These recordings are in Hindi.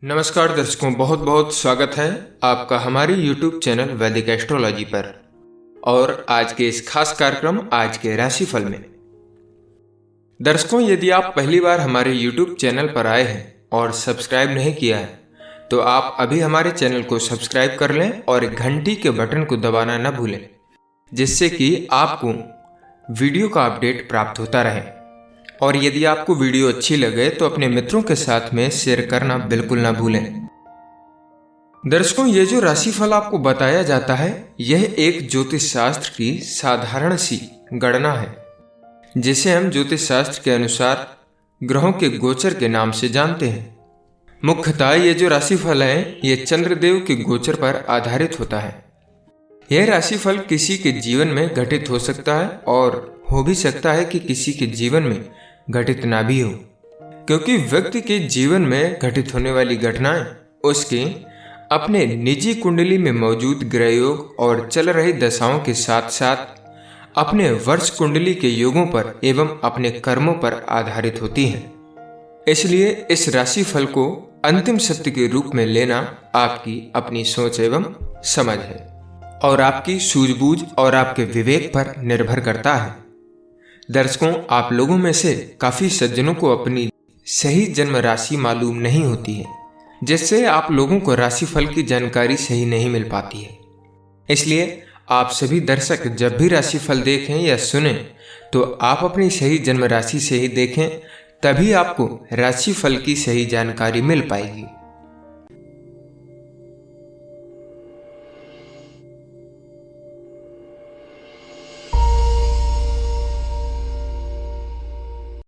नमस्कार दर्शकों, बहुत बहुत स्वागत है आपका हमारे YouTube चैनल वैदिक एस्ट्रोलॉजी पर। और आज के इस खास कार्यक्रम आज के राशिफल में दर्शकों, यदि आप पहली बार हमारे YouTube चैनल पर आए हैं और सब्सक्राइब नहीं किया है तो आप अभी हमारे चैनल को सब्सक्राइब कर लें और घंटी के बटन को दबाना न भूलें, जिससे कि आपको वीडियो का अपडेट प्राप्त होता रहे। और यदि आपको वीडियो अच्छी लगे तो अपने मित्रों के साथ में शेयर करना बिल्कुल ना भूलें। दर्शकों, ये जो राशिफल आपको बताया जाता है यह एक ज्योतिष शास्त्र की साधारण सी गणना है, जिसे हम ज्योतिष शास्त्र के अनुसार ग्रहों के गोचर के नाम से जानते हैं। मुख्यतः ये जो राशिफल है ये चंद्रदेव के गोचर पर आधारित होता है। यह राशिफल किसी के जीवन में घटित हो सकता है और हो भी सकता है कि किसी के जीवन में घटित ना भी हो, क्योंकि व्यक्ति के जीवन में घटित होने वाली घटनाएं उसके अपने निजी कुंडली में मौजूद ग्रह योग और चल रही दशाओं के साथ साथ अपने वर्ष कुंडली के योगों पर एवं अपने कर्मों पर आधारित होती हैं। इसलिए इस राशिफल को अंतिम सत्य के रूप में लेना आपकी अपनी सोच एवं समझ है और आपकी सूझबूझ और आपके विवेक पर निर्भर करता है। दर्शकों, आप लोगों में से काफी सज्जनों को अपनी सही जन्म राशि मालूम नहीं होती है, जिससे आप लोगों को राशिफल की जानकारी सही नहीं मिल पाती है। इसलिए आप सभी दर्शक जब भी राशिफल देखें या सुने तो आप अपनी सही जन्म राशि से ही देखें, तभी आपको राशिफल की सही जानकारी मिल पाएगी।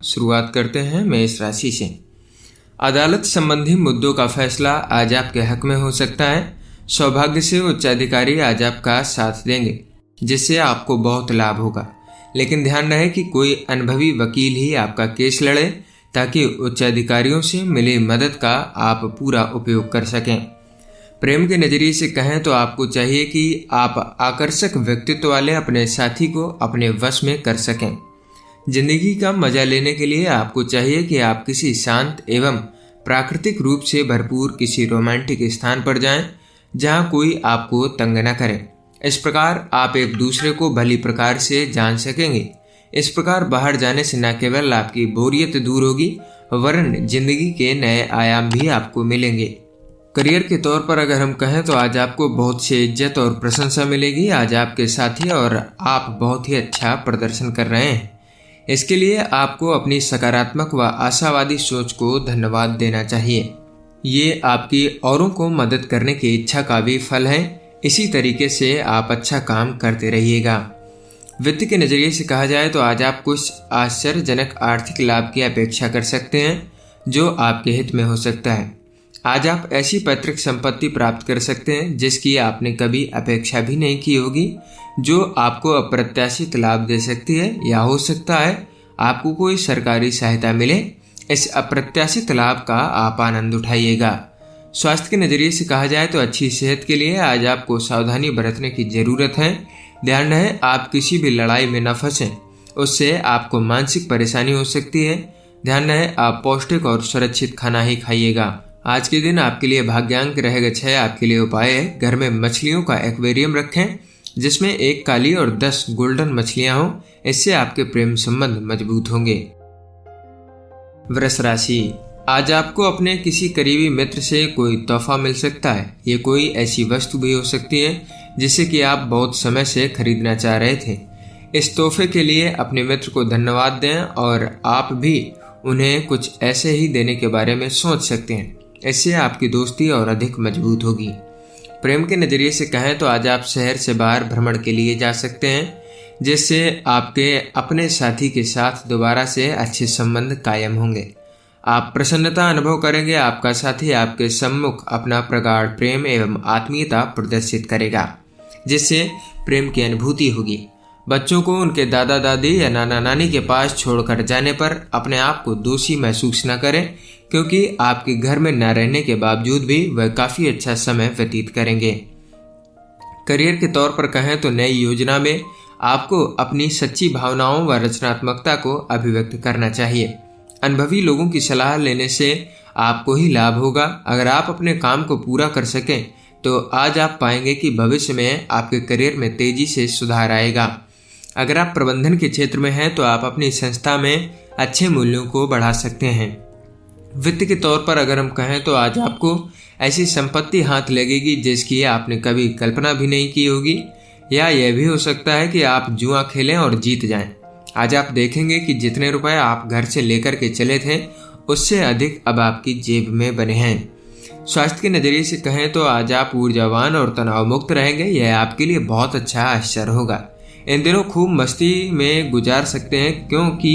शुरुआत करते हैं मेष राशि से। अदालत संबंधी मुद्दों का फैसला आज आपके हक में हो सकता है। सौभाग्य से उच्चाधिकारी आज आपका साथ देंगे, जिससे आपको बहुत लाभ होगा। लेकिन ध्यान रहे कि कोई अनुभवी वकील ही आपका केस लड़े, ताकि उच्चाधिकारियों से मिली मदद का आप पूरा उपयोग कर सकें। प्रेम के नजरिए से कहें तो आपको चाहिए कि आप आकर्षक व्यक्तित्व वाले अपने साथी को अपने वश में कर सकें। जिंदगी का मजा लेने के लिए आपको चाहिए कि आप किसी शांत एवं प्राकृतिक रूप से भरपूर किसी रोमांटिक स्थान पर जाएं, जहां कोई आपको तंग न करे। इस प्रकार आप एक दूसरे को भली प्रकार से जान सकेंगे। इस प्रकार बाहर जाने से न केवल आपकी बोरियत दूर होगी, वरन जिंदगी के नए आयाम भी आपको मिलेंगे। करियर के तौर पर अगर हम कहें तो आज आपको बहुत सी इज्जत और प्रशंसा मिलेगी। आज आपके साथी और आप बहुत ही अच्छा प्रदर्शन कर रहे हैं। इसके लिए आपको अपनी सकारात्मक व आशावादी सोच को धन्यवाद देना चाहिए। ये आपकी औरों को मदद करने की इच्छा का भी फल है। इसी तरीके से आप अच्छा काम करते रहिएगा। वित्त के नजरिए से कहा जाए तो आज आप कुछ आश्चर्यजनक आर्थिक लाभ की अपेक्षा कर सकते हैं, जो आपके हित में हो सकता है। आज आप ऐसी पैतृक संपत्ति प्राप्त कर सकते हैं जिसकी आपने कभी अपेक्षा भी नहीं की होगी, जो आपको अप्रत्याशित लाभ दे सकती है। या हो सकता है आपको कोई सरकारी सहायता मिले। इस अप्रत्याशित लाभ का आप आनंद उठाइएगा। स्वास्थ्य के नजरिए से कहा जाए तो अच्छी सेहत के लिए आज आपको सावधानी बरतने की जरूरत है। ध्यान रहे आप किसी भी लड़ाई में न फंसें, उससे आपको मानसिक परेशानी हो सकती है। ध्यान रहे आप पौष्टिक और सुरक्षित खाना ही खाइएगा। आज के दिन आपके लिए भाग्यांक रहेगा 6। आपके लिए उपाय है, घर में मछलियों का एक्वेरियम रखें, जिसमें 1 काली और 10 गोल्डन मछलियां हों। इससे आपके प्रेम संबंध मजबूत होंगे। वृष राशि, आज आपको अपने किसी करीबी मित्र से कोई तोहफा मिल सकता है। ये कोई ऐसी वस्तु भी हो सकती है जिसे कि आप बहुत समय से खरीदना चाह रहे थे। इस तोहफे के लिए अपने मित्र को धन्यवाद दें और आप भी उन्हें कुछ ऐसे ही देने के बारे में सोच सकते हैं। इससे आपकी दोस्ती और अधिक मजबूत होगी। प्रेम के नजरिए से कहें तो आज आप शहर से बाहर भ्रमण के लिए जा सकते हैं, जिससे आपके अपने साथी के साथ दोबारा से अच्छे संबंध कायम होंगे। आप प्रसन्नता अनुभव करेंगे। आपका साथी आपके सम्मुख अपना प्रगाढ़ प्रेम एवं आत्मीयता प्रदर्शित करेगा, जिससे प्रेम की अनुभूति होगी। बच्चों को उनके दादा दादी या नाना नानी के पास छोड़कर जाने पर अपने आप को दोषी महसूस न करें, क्योंकि आपके घर में न रहने के बावजूद भी वह काफी अच्छा समय व्यतीत करेंगे। करियर के तौर पर कहें तो नई योजना में आपको अपनी सच्ची भावनाओं व रचनात्मकता को अभिव्यक्त करना चाहिए। अनुभवी लोगों की सलाह लेने से आपको ही लाभ होगा। अगर आप अपने काम को पूरा कर सकें तो आज आप पाएंगे कि भविष्य में आपके करियर में तेजी से सुधार आएगा। अगर आप प्रबंधन के क्षेत्र में हैं तो आप अपनी संस्था में अच्छे मूल्यों को बढ़ा सकते हैं। वित्त के तौर पर अगर हम कहें तो आज आपको ऐसी संपत्ति हाथ लगेगी जिसकी आपने कभी कल्पना भी नहीं की होगी, या यह भी हो सकता है कि आप जुआ खेलें और जीत जाएं। आज आप देखेंगे कि जितने रुपए आप घर से लेकर के चले थे उससे अधिक अब आपकी जेब में बने हैं। स्वास्थ्य के नजरिए से कहें तो आज आप ऊर्जावान और तनाव मुक्त रहेंगे। यह आपके लिए बहुत अच्छा अवसर होगा। इन दिनों खूब मस्ती में गुजार सकते हैं क्योंकि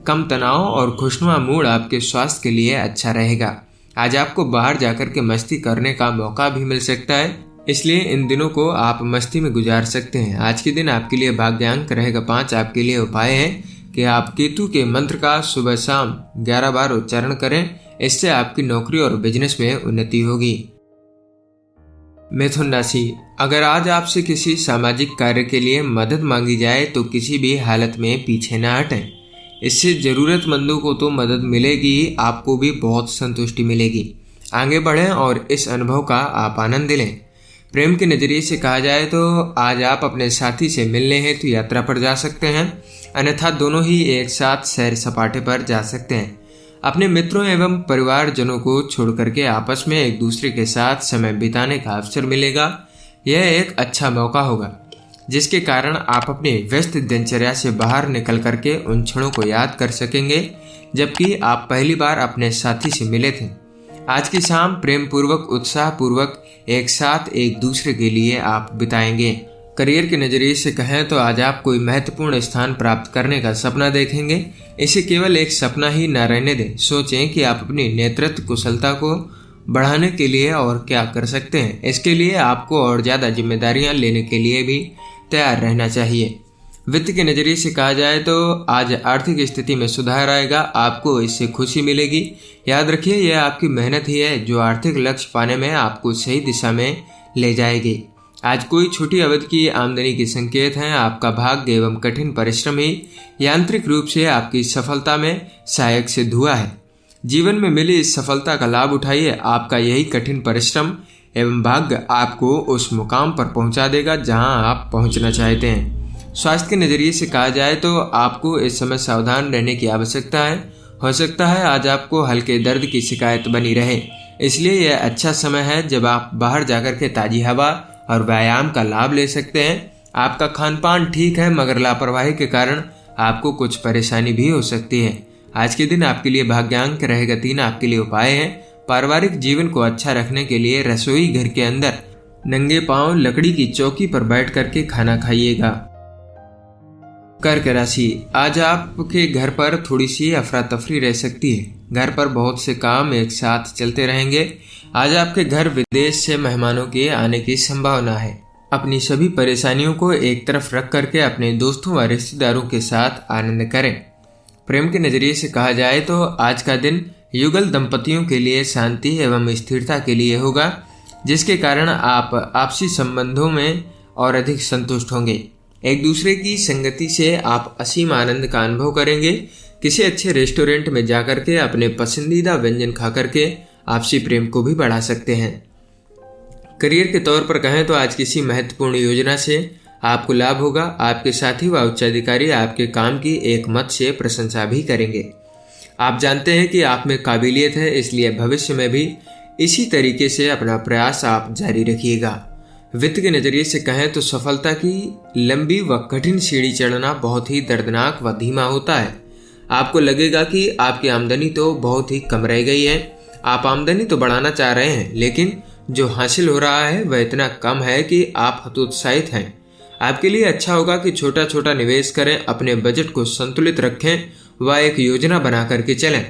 कम तनाव और खुशनुमा मूड आपके स्वास्थ्य के लिए अच्छा रहेगा। आज आपको बाहर जाकर के मस्ती करने का मौका भी मिल सकता है, इसलिए इन दिनों को आप मस्ती में गुजार सकते हैं। आज के दिन आपके लिए भाग्यांक रहेगा 5। आपके लिए उपाय है कि आप केतु के मंत्र का सुबह शाम 11 बार उच्चारण करें। इससे आपकी नौकरी और बिजनेस में उन्नति होगी। मिथुन राशि, अगर आज आपसे किसी सामाजिक कार्य के लिए मदद मांगी जाए तो किसी भी हालत में पीछे न हटें। इससे जरूरतमंदों को तो मदद मिलेगी, आपको भी बहुत संतुष्टि मिलेगी। आगे बढ़ें और इस अनुभव का आप आनंद लें। प्रेम के नजरिए से कहा जाए तो आज आप अपने साथी से मिलने हेतु यात्रा पर जा सकते हैं, अन्यथा दोनों ही एक साथ सैर सपाटे पर जा सकते हैं। अपने मित्रों एवं परिवारजनों को छोड़ करके आपस में एक दूसरे के साथ समय बिताने का अवसर मिलेगा। यह एक अच्छा मौका होगा जिसके कारण आप अपनी व्यस्त दिनचर्या से बाहर निकल करके उन क्षणों को याद कर सकेंगे जबकि आप पहली बार अपने साथी से मिले थे। आज की शाम प्रेम पूर्वक उत्साह पूर्वक एक साथ एक दूसरे के लिए आप बिताएंगे। करियर के नजरिए से कहें तो आज आप कोई महत्वपूर्ण स्थान प्राप्त करने का सपना देखेंगे। इसे केवल एक सपना ही न रहने दें, सोचें कि आप अपनी नेतृत्व कुशलता को बढ़ाने के लिए और क्या कर सकते हैं। इसके लिए आपको और ज्यादा जिम्मेदारियां लेने के लिए भी तैयार रहना चाहिए। वित्त के नजरिए से कहा जाए तो आज आर्थिक स्थिति में सुधार आएगा, आपको इससे खुशी मिलेगी। याद रखिए यह आपकी मेहनत ही है जो आर्थिक लक्ष्य पाने में आपको सही दिशा में ले जाएगी। आज कोई छोटी अवधि की आमदनी के संकेत हैं। आपका भाग्य एवं कठिन परिश्रम ही यांत्रिक रूप से आपकी सफलता में सहायक सिद्ध हुआ है। जीवन में मिली इस सफलता का लाभ उठाइए। आपका यही कठिन परिश्रम एवं भाग्य आपको उस मुकाम पर पहुंचा देगा जहां आप पहुंचना चाहते हैं। स्वास्थ्य के नजरिए से कहा जाए तो आपको इस समय सावधान रहने की आवश्यकता है। हो सकता है आज आपको हल्के दर्द की शिकायत बनी रहे, इसलिए यह अच्छा समय है जब आप बाहर जाकर के ताजी हवा और व्यायाम का लाभ ले सकते हैं। आपका खान पान ठीक है मगर लापरवाही के कारण आपको कुछ परेशानी भी हो सकती है। आज के दिन आपके लिए भाग्यांक रहेगा 3। आपके लिए उपाय है पारिवारिक जीवन को अच्छा रखने के लिए रसोई घर के अंदर नंगे पांव लकड़ी की चौकी पर बैठ करके खाना खाइएगा। कर्क राशि, आज आपके घर पर थोड़ी सी अफरा तफरी रह सकती है। घर पर बहुत से काम एक साथ चलते रहेंगे। आज आपके घर विदेश से मेहमानों के आने की संभावना है। अपनी सभी परेशानियों को एक तरफ रख करके अपने दोस्तों व रिश्तेदारों के साथ आनंद करें। प्रेम के नजरिए से कहा जाए तो आज का दिन युगल दंपतियों के लिए शांति एवं स्थिरता के लिए होगा, जिसके कारण आप आपसी संबंधों में और अधिक संतुष्ट होंगे। एक दूसरे की संगति से आप असीम आनंद का अनुभव करेंगे। किसी अच्छे रेस्टोरेंट में जाकर के अपने पसंदीदा व्यंजन खा करके आपसी प्रेम को भी बढ़ा सकते हैं। करियर के तौर पर कहें तो आज किसी महत्वपूर्ण योजना से आपको लाभ होगा। आपके साथी व उच्चाधिकारी आपके काम की एक मत से प्रशंसा भी करेंगे। आप जानते हैं कि आप में काबिलियत है, इसलिए भविष्य में भी इसी तरीके से अपना प्रयास आप जारी रखिएगा। वित्त के नजरिए से कहें तो सफलता की लंबी व कठिन सीढ़ी चढ़ना बहुत ही दर्दनाक व धीमा होता है। आपको लगेगा कि आपकी आमदनी तो बहुत ही कम रह गई है। आप आमदनी तो बढ़ाना चाह रहे हैं लेकिन जो हासिल हो रहा है वह इतना कम है कि आप हतोत्साहित हैं। आपके लिए अच्छा होगा कि छोटा छोटा निवेश करें, अपने बजट को संतुलित रखें व एक योजना बना करके चलें।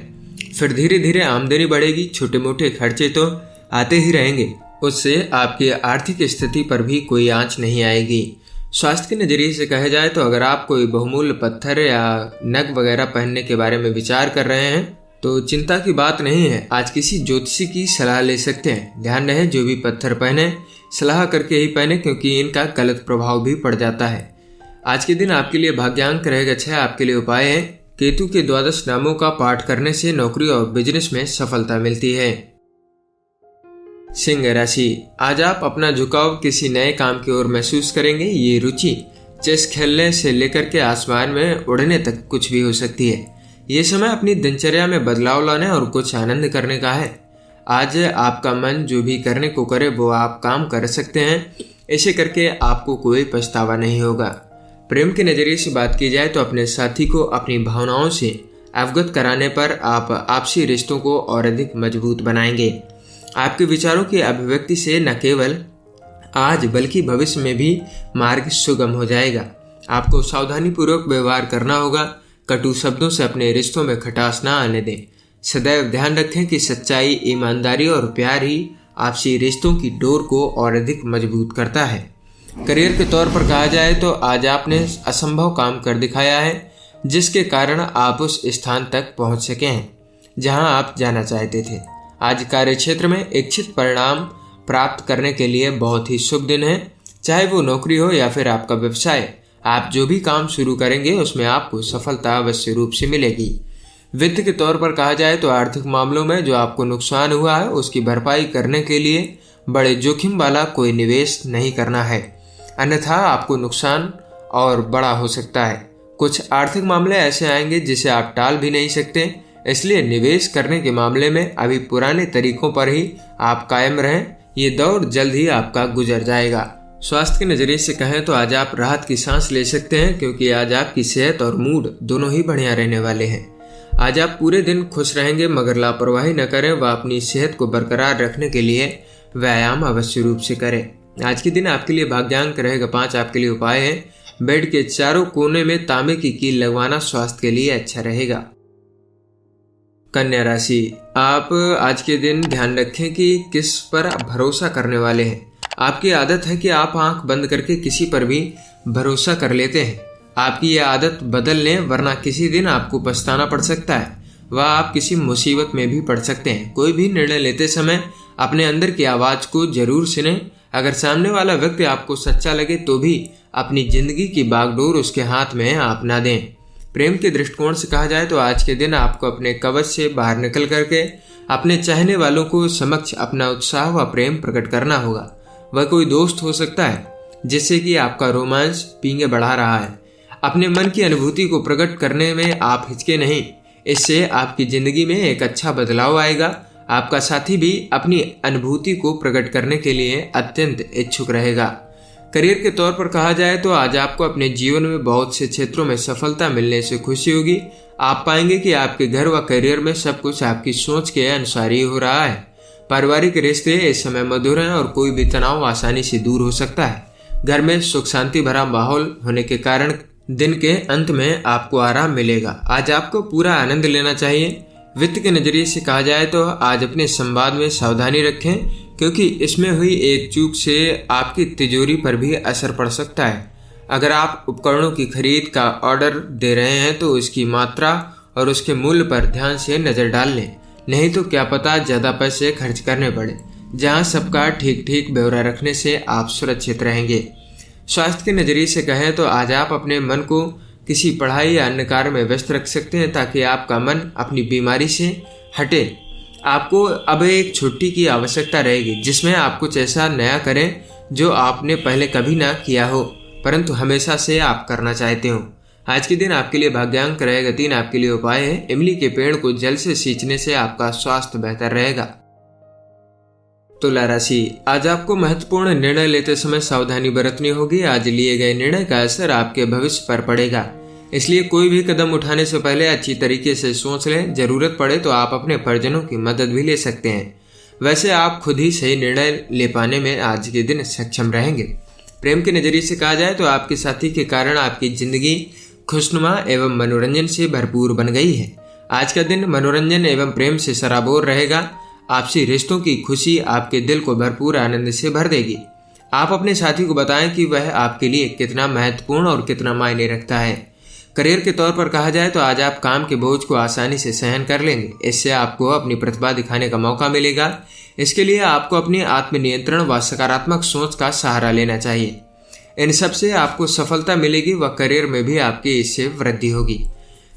फिर धीरे धीरे आमदनी बढ़ेगी। छोटे मोटे खर्चे तो आते ही रहेंगे, उससे आपकी आर्थिक स्थिति पर भी कोई आंच नहीं आएगी। स्वास्थ्य के नजरिए से कहा जाए तो अगर आप कोई बहुमूल्य पत्थर या नग वगैरह पहनने के बारे में विचार कर रहे हैं तो चिंता की बात नहीं है। आज किसी ज्योतिषी की सलाह ले सकते हैं। ध्यान रहे जो भी पत्थर पहने सलाह करके ही पहने, क्योंकि इनका गलत प्रभाव भी पड़ जाता है। आज के दिन आपके लिए भाग्यांक रहेगा 6। आपके लिए उपाय है केतु के 12 नामों का पाठ करने से नौकरी और बिजनेस में सफलता मिलती है। सिंह राशि, आज आप अपना झुकाव किसी नए काम की ओर महसूस करेंगे। ये रुचि चेस खेलने से लेकर के आसमान में उड़ने तक कुछ भी हो सकती है। ये समय अपनी दिनचर्या में बदलाव लाने और कुछ आनंद करने का है। आज आपका मन जो भी करने को करे वो आप काम कर सकते हैं। ऐसे करके आपको कोई पछतावा नहीं होगा। प्रेम के नजरिए से बात की जाए तो अपने साथी को अपनी भावनाओं से अवगत कराने पर आप आपसी रिश्तों को और अधिक मजबूत बनाएंगे। आपके विचारों की अभिव्यक्ति से न केवल आज बल्कि भविष्य में भी मार्ग सुगम हो जाएगा। आपको सावधानी पूर्वक व्यवहार करना होगा। कटु शब्दों से अपने रिश्तों में खटास ना आने दें। सदैव ध्यान रखें कि सच्चाई, ईमानदारी और प्यार ही आपसी रिश्तों की डोर को और अधिक मजबूत करता है। करियर के तौर पर कहा जाए तो आज आपने असंभव काम कर दिखाया है, जिसके कारण आप उस स्थान तक पहुंच सके हैं जहां आप जाना चाहते थे। आज कार्य क्षेत्र में इच्छित परिणाम प्राप्त करने के लिए बहुत ही शुभ दिन है। चाहे वो नौकरी हो या फिर आपका व्यवसाय, आप जो भी काम शुरू करेंगे उसमें आपको सफलता अवश्य रूप से मिलेगी। वित्त के तौर पर कहा जाए तो आर्थिक मामलों में जो आपको नुकसान हुआ है उसकी भरपाई करने के लिए बड़े जोखिम वाला कोई निवेश नहीं करना है, अन्यथा आपको नुकसान और बड़ा हो सकता है। कुछ आर्थिक मामले ऐसे आएंगे जिसे आप टाल भी नहीं सकते, इसलिए निवेश करने के मामले में अभी पुराने तरीकों पर ही आप कायम रहें। ये दौर जल्द ही आपका गुजर जाएगा। स्वास्थ्य के नजरिए से कहें तो आज आप राहत की सांस ले सकते हैं, क्योंकि आज आपकी सेहत और मूड दोनों ही बढ़िया रहने वाले हैं। आज आप पूरे दिन खुश रहेंगे, मगर लापरवाही न करें व अपनी सेहत को बरकरार रखने के लिए व्यायाम अवश्य रूप से करें। आज के दिन आपके लिए भाग्यांक रहेगा 5। आपके लिए उपाय है बेड के चारों कोने में तांबे की कील लगवाना स्वास्थ्य के लिए अच्छा रहेगा। कन्या राशि, आप आज के दिन ध्यान रखें कि किस पर भरोसा करने वाले हैं। आपकी आदत है कि आप आंख बंद करके किसी पर भी भरोसा कर लेते हैं। आपकी यह आदत बदल लें, वरना किसी दिन आपको पछताना पड़ सकता है व आप किसी मुसीबत में भी पड़ सकते हैं। कोई भी निर्णय लेते समय अपने अंदर की आवाज को जरूर सुनें। अगर सामने वाला व्यक्ति आपको सच्चा लगे तो भी अपनी जिंदगी की बागडोर उसके हाथ में आप ना दें। प्रेम के दृष्टिकोण से कहा जाए तो आज के दिन आपको अपने कवच से बाहर निकल करके अपने चाहने वालों को समक्ष अपना उत्साह व प्रेम प्रकट करना होगा। वह कोई दोस्त हो सकता है जिससे कि आपका रोमांस पींगे बढ़ा रहा है। अपने मन की अनुभूति को प्रकट करने में आप हिचके नहीं, इससे आपकी जिंदगी में एक अच्छा बदलाव आएगा। आपका साथी भी अपनी अनुभूति को प्रकट करने के लिए अत्यंत इच्छुक रहेगा। करियर के तौर पर कहा जाए तो आज आपको अपने जीवन में बहुत से क्षेत्रों में सफलता मिलने से खुशी होगी। आप पाएंगे कि आपके घर व करियर में सब कुछ आपकी सोच के अनुसार ही हो रहा है। पारिवारिक रिश्ते इस समय मधुर हैं और कोई भी तनाव आसानी से दूर हो सकता है। घर में सुख शांति भरा माहौल होने के कारण दिन के अंत में आपको आराम मिलेगा। आज आपको पूरा आनंद लेना चाहिए। वित्त के नजरिए से कहा जाए तो आज अपने संवाद में सावधानी रखें, क्योंकि इसमें हुई एक चूक से आपकी तिजोरी पर भी असर पड़ सकता है। अगर आप उपकरणों की खरीद का ऑर्डर दे रहे हैं तो उसकी मात्रा और उसके मूल्य पर ध्यान से नजर डाल लें, नहीं तो क्या पता ज्यादा पैसे खर्च करने पड़े। जहां सबका ठीक ठीक ब्यौरा रखने से आप सुरक्षित रहेंगे। स्वास्थ्य के नजरिए से कहें तो आज आप अपने मन को किसी पढ़ाई या अन्य कार्य में व्यस्त रख सकते हैं, ताकि आपका मन अपनी बीमारी से हटे। आपको अब एक छुट्टी की आवश्यकता रहेगी, जिसमें आप कुछ ऐसा नया करें जो आपने पहले कभी ना किया हो, परंतु हमेशा से आप करना चाहते हो। आज के दिन आपके लिए भाग्यांक रहेगा 3। आपके लिए उपाय है इमली के पेड़ को जल से सींचने से आपका स्वास्थ्य बेहतर रहेगा। तुला राशि, आज आपको महत्वपूर्ण निर्णय लेते समय सावधानी बरतनी होगी। आज लिए गए निर्णय का असर आपके भविष्य पर पड़ेगा, इसलिए कोई भी कदम उठाने से पहले अच्छी तरीके से सोच लें। जरूरत पड़े तो आप अपने परिजनों की मदद भी ले सकते हैं। वैसे आप खुद ही सही निर्णय ले पाने में आज के दिन सक्षम रहेंगे। प्रेम के नजरिए से कहा जाए तो आपके साथी के कारण आपकी जिंदगी खुशनुमा एवं मनोरंजन से भरपूर बन गई है। आज का दिन मनोरंजन एवं प्रेम से सराबोर रहेगा। आपसी रिश्तों की खुशी आपके दिल को भरपूर आनंद से भर देगी। आप अपने साथी को बताएं कि वह आपके लिए कितना महत्वपूर्ण और कितना मायने रखता है। करियर के तौर पर कहा जाए तो आज आप काम के बोझ को आसानी से सहन कर लेंगे। इससे आपको अपनी प्रतिभा दिखाने का मौका मिलेगा। इसके लिए आपको अपने आत्मनियंत्रण व सकारात्मक सोच का सहारा लेना चाहिए। इन सब से आपको सफलता मिलेगी व करियर में भी आपकी इससे वृद्धि होगी।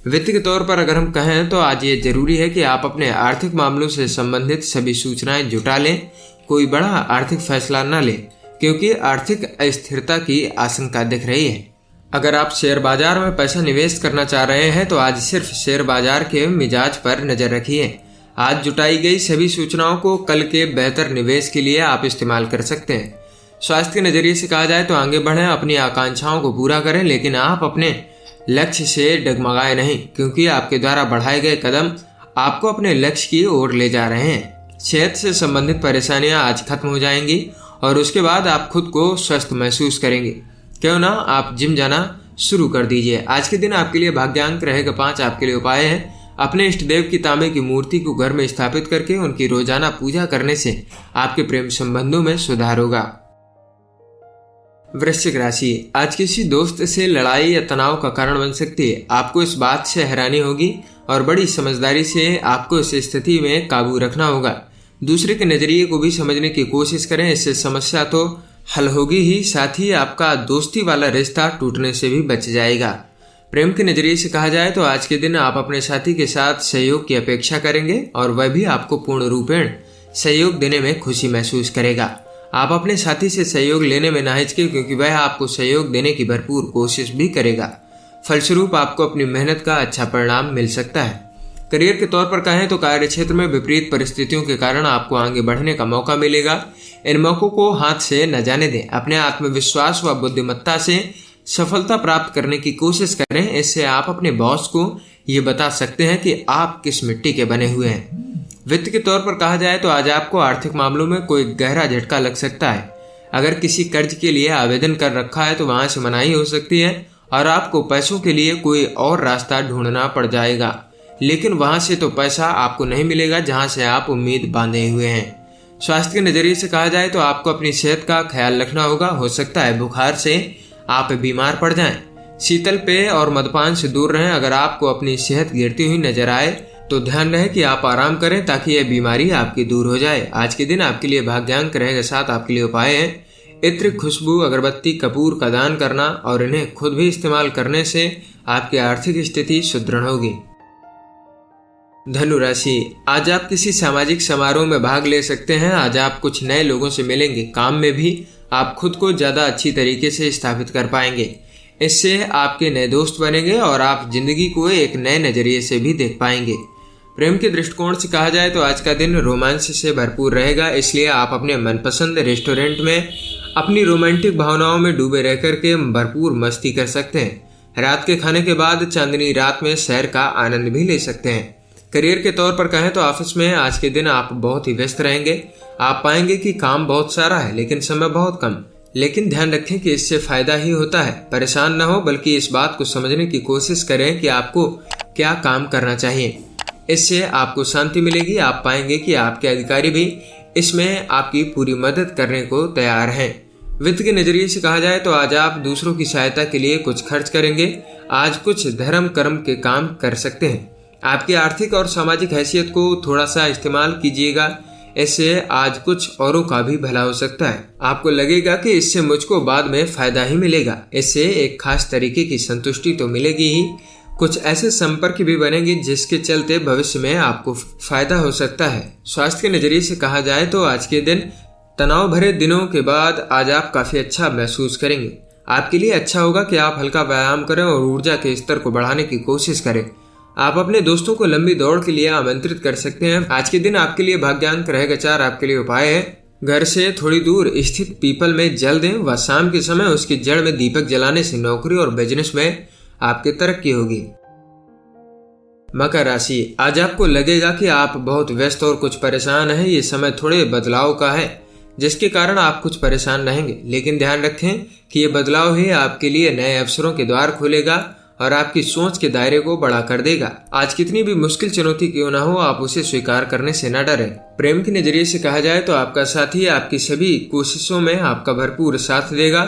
वित्त के तौर पर अगर हम कहें तो आज ये जरूरी है कि आप अपने आर्थिक मामलों से संबंधित सभी सूचनाएं जुटा लें। कोई बड़ा आर्थिक फैसला न लें क्योंकि आर्थिक अस्थिरता की आशंका दिख रही है। अगर आप शेयर बाजार में पैसा निवेश करना चाह रहे हैं तो आज सिर्फ शेयर बाजार के मिजाज पर नजर रखिए। आज जुटाई गई सभी सूचनाओं को कल के बेहतर निवेश के लिए आप इस्तेमाल कर सकते हैं। स्वास्थ्य के नजरिए से कहा जाए तो आगे बढ़ें, अपनी आकांक्षाओं को पूरा करें, लेकिन आप अपने लक्ष्य से डगमगाए नहीं क्योंकि आपके द्वारा बढ़ाए गए कदम आपको अपने लक्ष्य की ओर ले जा रहे हैं। सेहत से संबंधित परेशानियां आज खत्म हो जाएंगी और उसके बाद आप खुद को स्वस्थ महसूस करेंगे। क्यों ना आप जिम जाना शुरू कर दीजिए। आज के दिन आपके लिए भाग्यांक रहेगा 5। आपके लिए उपाय है अपने इष्ट देव की तांबे की मूर्ति को घर में स्थापित करके उनकी रोजाना पूजा करने से आपके प्रेम संबंधों में सुधार होगा। वृश्चिक राशि, आज किसी दोस्त से लड़ाई या तनाव का कारण बन सकती है। आपको इस बात से हैरानी होगी और बड़ी समझदारी से आपको इस स्थिति में काबू रखना होगा। दूसरे के नजरिए को भी समझने की कोशिश करें, इससे समस्या तो हल होगी ही, साथ ही आपका दोस्ती वाला रिश्ता टूटने से भी बच जाएगा। प्रेम के नजरिए से कहा जाए तो आज के दिन आप अपने साथी के साथ सहयोग की अपेक्षा करेंगे और वह भी आपको पूर्ण रूपेण सहयोग देने में खुशी महसूस करेगा। आप अपने साथी से सहयोग लेने में ना हिचके क्योंकि वह आपको सहयोग देने की भरपूर कोशिश भी करेगा। फलस्वरूप आपको अपनी मेहनत का अच्छा परिणाम मिल सकता है। करियर के तौर पर कहें तो कार्य क्षेत्र में विपरीत परिस्थितियों के कारण आपको आगे बढ़ने का मौका मिलेगा। इन मौकों को हाथ से न जाने दें। अपने आत्मविश्वास व बुद्धिमत्ता से सफलता प्राप्त करने की कोशिश करें। इससे आप अपने बॉस को ये बता सकते हैं कि आप किस मिट्टी के बने हुए हैं। वित्त के तौर पर कहा जाए तो आज आपको आर्थिक मामलों में कोई गहरा झटका लग सकता है। अगर किसी कर्ज के लिए आवेदन कर रखा है तो वहां से मनाही हो सकती है और आपको पैसों के लिए कोई और रास्ता ढूंढना पड़ जाएगा, लेकिन वहां से तो पैसा आपको नहीं मिलेगा जहां से आप उम्मीद बांधे हुए हैं। स्वास्थ्य के नजरिए से कहा जाए तो आपको अपनी सेहत का ख्याल रखना होगा। हो सकता है बुखार से आप बीमार पड़ जाएं। शीतल पेय और मद्यपान से दूर रहें। अगर आपको अपनी सेहत गिरती हुई नजर आए तो ध्यान रहे कि आप आराम करें ताकि यह बीमारी आपकी दूर हो जाए। आज के दिन आपके लिए भाग्यांक रहेगा 7। आपके लिए उपाय है इत्र, खुशबू, अगरबत्ती, कपूर का दान करना और इन्हें खुद भी इस्तेमाल करने से आपकी आर्थिक स्थिति सुदृढ़ होगी। धनु राशि, आज आप किसी सामाजिक समारोह में भाग ले सकते हैं। आज आप कुछ नए लोगों से मिलेंगे। काम में भी आप खुद को ज्यादा अच्छी तरीके से स्थापित कर पाएंगे। इससे आपके नए दोस्त बनेंगे और आप जिंदगी को एक नए नजरिए से भी देख पाएंगे। प्रेम के दृष्टिकोण से कहा जाए तो आज का दिन रोमांस से भरपूर रहेगा, इसलिए आप अपने मनपसंद रेस्टोरेंट में अपनी रोमांटिक भावनाओं में डूबे रह करके भरपूर मस्ती कर सकते हैं। रात के खाने के बाद चांदनी रात में सैर का आनंद भी ले सकते हैं। करियर के तौर पर कहें तो ऑफिस में आज के दिन आप बहुत ही व्यस्त रहेंगे। आप पाएंगे कि काम बहुत सारा है लेकिन समय बहुत कम। लेकिन ध्यान रखें कि इससे फायदा ही होता है। परेशान न हो बल्कि इस बात को समझने की कोशिश करें कि आपको क्या काम करना चाहिए। इससे आपको शांति मिलेगी। आप पाएंगे कि आपके अधिकारी भी इसमें आपकी पूरी मदद करने को तैयार हैं। वित्त के नजरिए से कहा जाए तो आज आप दूसरों की सहायता के लिए कुछ खर्च करेंगे। आज कुछ धर्म कर्म के काम कर सकते हैं। आपकी आर्थिक और सामाजिक हैसियत को थोड़ा सा इस्तेमाल कीजिएगा। इससे आज कुछ औरों का भी भला हो सकता है। आपको लगेगा कि इससे मुझको बाद में फायदा ही मिलेगा। इससे एक खास तरीके की संतुष्टि तो मिलेगी ही, कुछ ऐसे संपर्क भी बनेंगे जिसके चलते भविष्य में आपको फायदा हो सकता है। स्वास्थ्य के नजरिए से कहा जाए तो आज के दिन तनाव भरे दिनों के बाद आज आप काफी अच्छा महसूस करेंगे। आपके लिए अच्छा होगा कि आप हल्का व्यायाम करें और ऊर्जा के स्तर को बढ़ाने की कोशिश करें। आप अपने दोस्तों को लंबी दौड़ के लिए आमंत्रित कर सकते हैं। आज के दिन आपके लिए भाग्यांक रहेगा 4। आपके लिए उपाय है घर से थोड़ी दूर स्थित पीपल में जल दें व शाम के समय उसकी जड़ में दीपक जलाने से नौकरी और बिजनेस में आपकी तरक्की होगी। मकर राशि, आज आपको लगेगा कि आप बहुत व्यस्त और कुछ परेशान हैं। ये समय थोड़े बदलाव का है जिसके कारण आप कुछ परेशान रहेंगे, लेकिन ध्यान रखें कि ये बदलाव ही आपके लिए नए अवसरों के द्वार खोलेगा और आपकी सोच के दायरे को बड़ा कर देगा। आज कितनी भी मुश्किल चुनौती क्यों ना हो, आप उसे स्वीकार करने से न डरें। प्रेम के नजरिए से कहा जाए तो आपका साथी आपकी सभी कोशिशों में आपका भरपूर साथ देगा।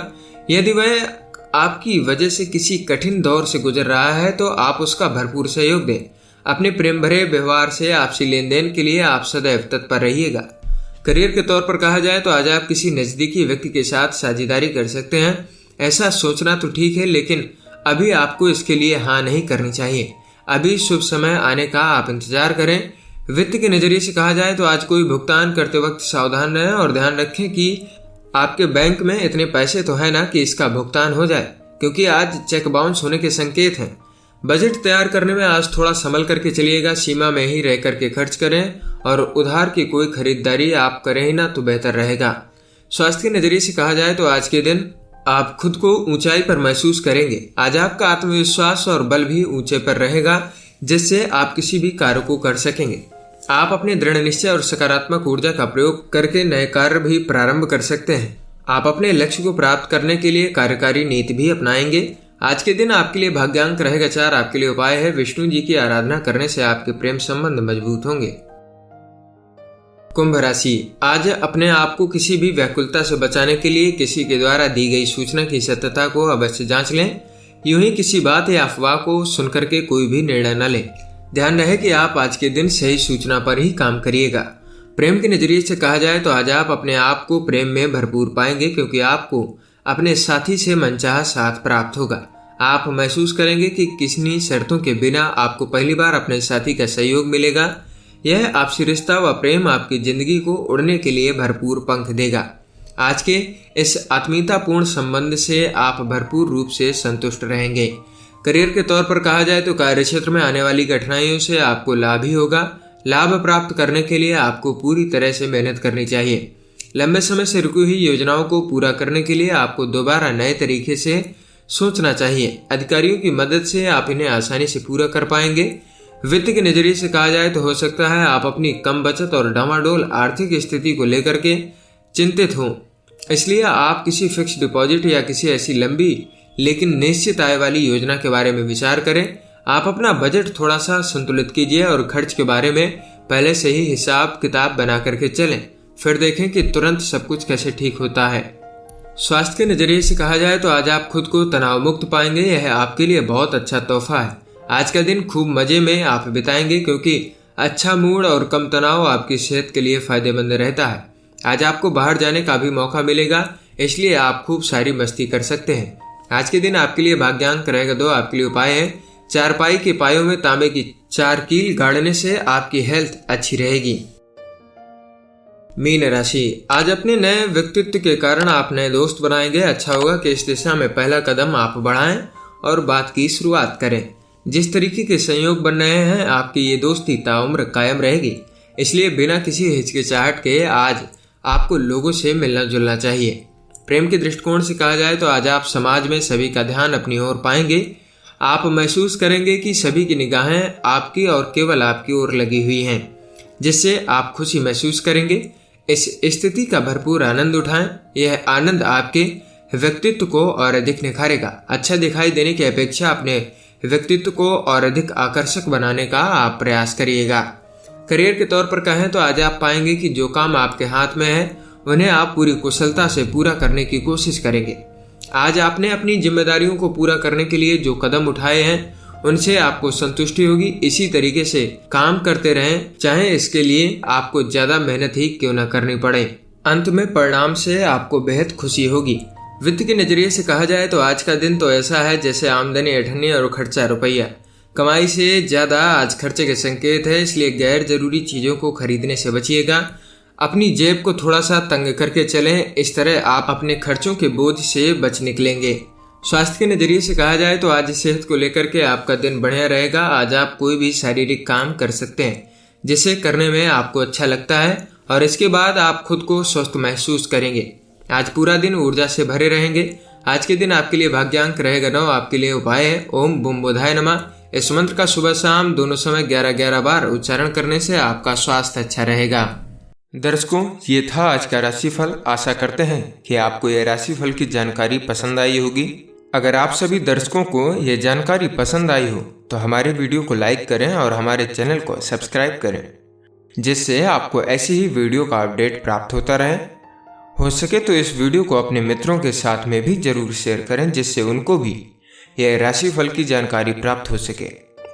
यदि वह आपकी वजह से किसी कठिन दौर से गुजर रहा है तो आप उसका भरपूर सहयोग दें। अपने प्रेम भरे व्यवहार से आपसी लेन देन के लिए आप सदैव तत्पर रहिएगा। करियर के तौर पर कहा जाए तो आज आप किसी नजदीकी व्यक्ति के साथ साझेदारी कर सकते हैं। ऐसा सोचना तो ठीक है, लेकिन अभी आपको इसके लिए हाँ नहीं करनी चाहिए। अभी शुभ समय आने का आप इंतजार करें। वित्त के नजरिए से कहा जाए तो आज कोई भुगतान करते वक्त सावधान रहें और ध्यान रखें कि आपके बैंक में इतने पैसे तो है ना कि इसका भुगतान हो जाए, क्योंकि आज चेक बाउंस होने के संकेत हैं। बजट तैयार करने में आज थोड़ा संभल करके चलिएगा, सीमा में ही रह करके खर्च करें और उधार की कोई खरीदारी आप करें ही ना तो बेहतर रहेगा। स्वास्थ्य के नजरिए से कहा जाए तो आज के दिन आप खुद को ऊंचाई पर महसूस करेंगे। आज आपका आत्मविश्वास और बल भी ऊंचे पर रहेगा, जिससे आप किसी भी कार्य को कर सकेंगे। आप अपने दृढ़ निश्चय और सकारात्मक ऊर्जा का प्रयोग करके नए कार्य भी प्रारंभ कर सकते हैं। आप अपने लक्ष्य को प्राप्त करने के लिए कार्यकारी नीति भी अपनाएंगे। आज के दिन आपके लिए भाग्यांक रहेगा 4। आपके लिए उपाय है विष्णु जी की आराधना करने से आपके प्रेम संबंध मजबूत होंगे। कुंभ राशि, आज अपने आप को किसी भी व्याकुलता से बचाने के लिए किसी के द्वारा दी गई सूचना की सत्यता को अवश्य जांच लें। यूं ही किसी बात या अफवाह को सुनकर के कोई भी निर्णय न लें। ध्यान रहे कि आप आज के दिन सही सूचना पर ही काम करिएगा। प्रेम के नजरिए से कहा जाए तो आज आप अपने आप को प्रेम में भरपूर पाएंगे, क्योंकि आपको अपने साथी से मनचाहा साथ प्राप्त होगा। आप महसूस करेंगे कि किसी शर्तों के बिना आपको पहली बार अपने साथी का सहयोग मिलेगा। यह आपसी रिश्ता व प्रेम आपकी जिंदगी को उड़ने के लिए भरपूर पंख देगा। आज के इस आत्मीयतापूर्ण संबंध से आप भरपूर रूप से संतुष्ट रहेंगे। करियर के तौर पर कहा जाए तो कार्य क्षेत्र में आने वाली कठिनाइयों से आपको लाभ ही होगा। लाभ प्राप्त करने के लिए आपको पूरी तरह से मेहनत करनी चाहिए। लंबे समय से रुकी हुई योजनाओं को पूरा करने के लिए आपको दोबारा नए तरीके से सोचना चाहिए। अधिकारियों की मदद से आप इन्हें आसानी से पूरा कर पाएंगे। वित्त के नजरिए से कहा जाए तो हो सकता है आप अपनी कम बचत और डामाडोल आर्थिक स्थिति को लेकर के चिंतित हों, इसलिए आप किसी फिक्स डिपॉजिट या किसी ऐसी लंबी लेकिन निश्चित आय वाली योजना के बारे में विचार करें। आप अपना बजट थोड़ा सा संतुलित कीजिए और खर्च के बारे में पहले से ही हिसाब किताब बना करके चलें, फिर देखें कि तुरंत सब कुछ कैसे ठीक होता है। स्वास्थ्य के नजरिए से कहा जाए तो आज आप खुद को तनाव मुक्त पाएंगे। यह आपके लिए बहुत अच्छा तोहफा है। आज का दिन खूब मजे में आप बिताएंगे, क्योंकि अच्छा मूड और कम तनाव आपकी सेहत के लिए फायदेमंद रहता है। आज आपको बाहर जाने का भी मौका मिलेगा, इसलिए आप खूब सारी मस्ती कर सकते हैं। आज के दिन आपके लिए भाग्यांक रहेगा 2। आपके लिए उपाय है चारपाई के पायों में तांबे की 4 कील गाड़ने से आपकी हेल्थ अच्छी रहेगी। मीन राशि, आज अपने नए व्यक्तित्व के कारण आप नए दोस्त बनाएंगे। अच्छा होगा कि इस दिशा में पहला कदम आप बढ़ाएं और बात की शुरुआत करें। जिस तरीके के संयोग बन रहे हैं आपकी ये दोस्ती ताउम्र कायम रहेगी, इसलिए बिना किसी हिचकिचाहट के आज आपको लोगों से मिलना जुलना चाहिए। प्रेम के दृष्टिकोण से कहा जाए तो आज आप समाज में सभी का ध्यान अपनी ओर पाएंगे। आप महसूस करेंगे कि सभी की निगाहें आपकी और केवल आपकी ओर लगी हुई हैं, जिससे आप खुशी महसूस करेंगे। इस स्थिति का भरपूर आनंद उठाएं। यह आनंद आपके व्यक्तित्व को और अधिक निखारेगा। अच्छा दिखाई देने की अपेक्षा अपने व्यक्तित्व को और अधिक आकर्षक बनाने का आप प्रयास करिएगा। करियर के तौर पर कहें तो आज आप पाएंगे कि जो काम आपके हाथ में है उन्हें आप पूरी कुशलता से पूरा करने की कोशिश करेंगे। आज आपने अपनी जिम्मेदारियों को पूरा करने के लिए जो कदम उठाए हैं उनसे आपको संतुष्टि होगी। इसी तरीके से काम करते रहें, चाहे इसके लिए आपको ज्यादा मेहनत ही क्यों न करनी पड़े। अंत में परिणाम से आपको बेहद खुशी होगी। वित्त के नजरिए से कहा जाए तो आज का दिन तो ऐसा है जैसे आमदनी अठन्नी और खर्चा रुपया। कमाई से ज्यादा आज खर्चे के संकेत है, इसलिए गैर जरूरी चीजों को खरीदने से बचिएगा। अपनी जेब को थोड़ा सा तंग करके चलें, इस तरह आप अपने खर्चों के बोझ से बच निकलेंगे। स्वास्थ्य के नजरिए से कहा जाए तो आज सेहत को लेकर के आपका दिन बढ़िया रहेगा। आज आप कोई भी शारीरिक काम कर सकते हैं जिसे करने में आपको अच्छा लगता है और इसके बाद आप खुद को स्वस्थ महसूस करेंगे। आज पूरा दिन ऊर्जा से भरे रहेंगे। आज के दिन आपके लिए भाग्यांक रहेगा 9। आपके लिए उपाय है ओम बुम बुधाय नमः। इस मंत्र का सुबह शाम दोनों समय 11-11 बार उच्चारण करने से आपका स्वास्थ्य अच्छा रहेगा। दर्शकों, ये था आज का राशिफल। आशा करते हैं कि आपको यह राशिफल की जानकारी पसंद आई होगी। अगर आप सभी दर्शकों को यह जानकारी पसंद आई हो तो हमारे वीडियो को लाइक करें और हमारे चैनल को सब्सक्राइब करें, जिससे आपको ऐसी ही वीडियो का अपडेट प्राप्त होता रहे। हो सके तो इस वीडियो को अपने मित्रों के साथ में भी जरूर शेयर करें, जिससे उनको भी यह राशिफल की जानकारी प्राप्त हो सके।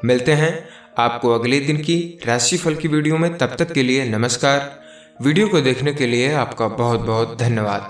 मिलते हैं आपको अगले दिन की राशिफल की वीडियो में। तब तक के लिए नमस्कार। वीडियो को देखने के लिए आपका बहुत बहुत धन्यवाद।